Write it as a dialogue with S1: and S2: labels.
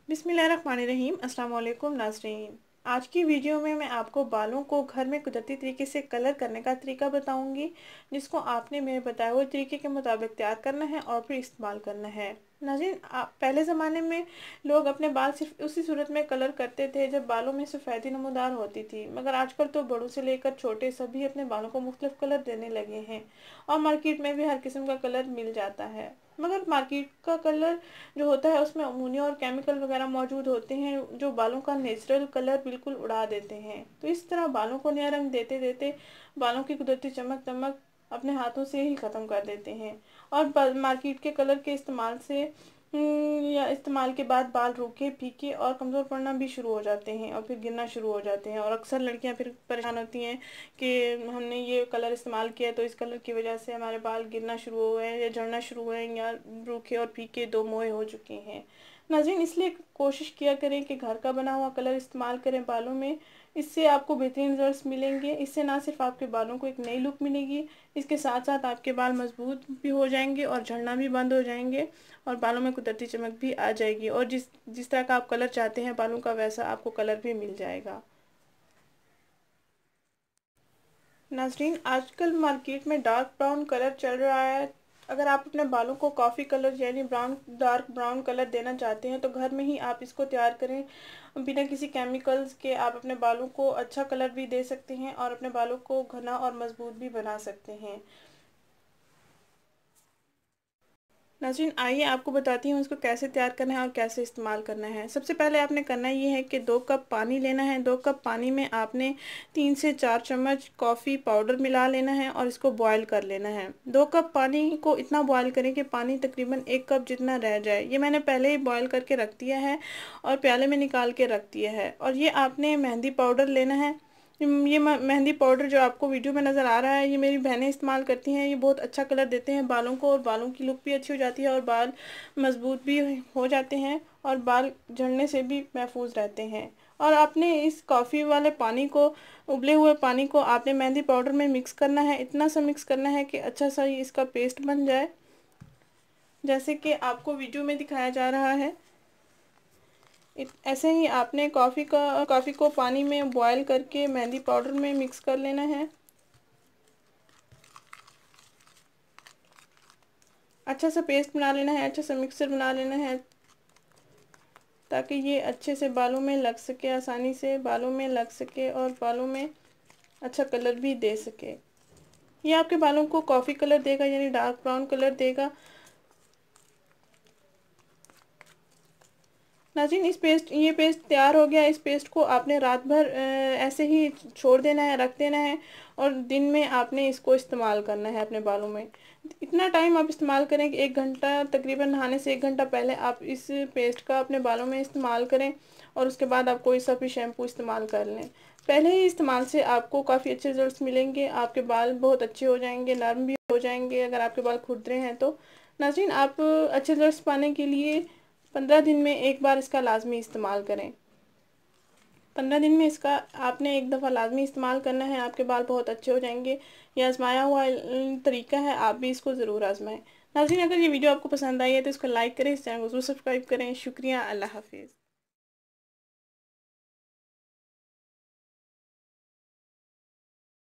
S1: बिस्मिल्लाहिर्रहमानिर्रहीम। अस्सलाम वालेकुम नाज़रीन। आज की वीडियो में मैं आपको बालों को घर में कुदरती तरीके से कलर करने का तरीका बताऊंगी, जिसको आपने मेरे बताए हुए तरीके के मुताबिक तैयार करना है और फिर इस्तेमाल करना है। नाज़रीन, पहले ज़माने में लोग अपने बाल सिर्फ उसी सूरत में कलर करते थे जब बालों में सफ़ेदी नमूदार होती थी, मगर आजकल तो बड़ों से लेकर छोटे सभी अपने बालों को मुख्तलिफ कलर देने लगे हैं और मार्केट में भी हर किस्म का कलर मिल जाता है। मगर मार्केट का कलर जो होता है उसमें अमोनिया और केमिकल वगैरह मौजूद होते हैं जो बालों का नेचुरल कलर बिल्कुल उड़ा देते हैं। तो इस तरह बालों को नया रंग देते देते बालों की कुदरती चमक दमक अपने हाथों से ही ख़त्म कर देते हैं। और मार्केट के कलर के इस्तेमाल से या इस्तेमाल के बाद बाल रूखे फीके और कमज़ोर पड़ना भी शुरू हो जाते हैं और फिर गिरना शुरू हो जाते हैं। और अक्सर लड़कियां फिर परेशान होती हैं कि हमने ये कलर इस्तेमाल किया तो इस कलर की वजह से हमारे बाल गिरना शुरू हुए हैं या झड़ना शुरू हुए हैं या रूखे और फीके दो मोए हो चुके हैं। नाज़रीन, इसलिए कोशिश किया करें कि घर का बना हुआ कलर इस्तेमाल करें बालों में। इससे आपको बेहतरीन रिजल्ट्स मिलेंगे। इससे ना सिर्फ आपके बालों को एक नई लुक मिलेगी, इसके साथ साथ आपके बाल मजबूत भी हो जाएंगे और झड़ना भी बंद हो जाएंगे और बालों में कुदरती चमक भी आ जाएगी और जिस जिस तरह का आप कलर चाहते हैं बालों का, वैसा आपको कलर भी मिल जाएगा। नाज़रीन, आजकल मार्केट में डार्क ब्राउन कलर चल रहा है। अगर आप अपने बालों को कॉफ़ी कलर यानी डार्क ब्राउन कलर देना चाहते हैं तो घर में ही आप इसको तैयार करें बिना किसी केमिकल्स के। आप अपने बालों को अच्छा कलर भी दे सकते हैं और अपने बालों को घना और मजबूत भी बना सकते हैं। नाज़रीन, आइए आपको बताती हूँ इसको कैसे तैयार करना है और कैसे इस्तेमाल करना है। सबसे पहले आपने करना ये है कि 2 कप पानी लेना है। 2 कप पानी में आपने 3 से 4 चम्मच कॉफ़ी पाउडर मिला लेना है और इसको बॉयल कर लेना है। 2 कप पानी को इतना बॉयल करें कि पानी तकरीबन 1 कप जितना रह जाए। ये मैंने पहले ही बॉयल करके रख दिया है और प्याले में निकाल के रख दिया है। और ये आपने मेहंदी पाउडर लेना है। ये मेहंदी पाउडर जो आपको वीडियो में नज़र आ रहा है, ये मेरी बहनें इस्तेमाल करती हैं। ये बहुत अच्छा कलर देते हैं बालों को और बालों की लुक भी अच्छी हो जाती है और बाल मजबूत भी हो जाते हैं और बाल झड़ने से भी महफूज रहते हैं। और आपने इस कॉफ़ी वाले पानी को, उबले हुए पानी को आपने मेहंदी पाउडर में मिक्स करना है। इतना सा मिक्स करना है कि अच्छा सा इसका पेस्ट बन जाए, जैसे कि आपको वीडियो में दिखाया जा रहा है। ऐसे ही आपने कॉफ़ी को पानी में बॉयल करके मेहंदी पाउडर में मिक्स कर लेना है। अच्छा सा पेस्ट बना लेना है, अच्छा सा मिक्सर बना लेना है ताकि ये अच्छे से बालों में लग सके, आसानी से बालों में लग सके और बालों में अच्छा कलर भी दे सके। ये आपके बालों को कॉफ़ी कलर देगा यानी डार्क ब्राउन कलर देगा। नाज़रीन, ये पेस्ट तैयार हो गया। इस पेस्ट को आपने रात भर ऐसे ही छोड़ देना है, रख देना है और दिन में आपने इसको इस्तेमाल करना है अपने बालों में। इतना टाइम आप इस्तेमाल करें कि 1 घंटा, तकरीबन नहाने से 1 घंटा पहले आप इस पेस्ट का अपने बालों में इस्तेमाल करें और उसके बाद आप कोई सा भी शैम्पू इस्तेमाल कर लें। पहले ही इस्तेमाल से आपको काफ़ी अच्छे रिजल्ट्स मिलेंगे। आपके बाल बहुत अच्छे हो जाएंगे, नरम भी हो जाएंगे अगर आपके बाल खुरदरे हैं तो। नाज़रीन, आप अच्छे रिजल्ट्स पाने के लिए 15 दिन में एक बार इसका लाजमी इस्तेमाल करें। 15 दिन में इसका आपने एक दफ़ा लाजमी इस्तेमाल करना है, आपके बाल बहुत अच्छे हो जाएंगे। ये आजमाया हुआ तरीका है, आप भी इसको ज़रूर आजमाएं। नाज़रीन, अगर ये वीडियो आपको पसंद आई है तो इसको लाइक करें, इस चैनल को ज़रूर सब्सक्राइब करें। शुक्रिया। अल्लाह हाफिज़।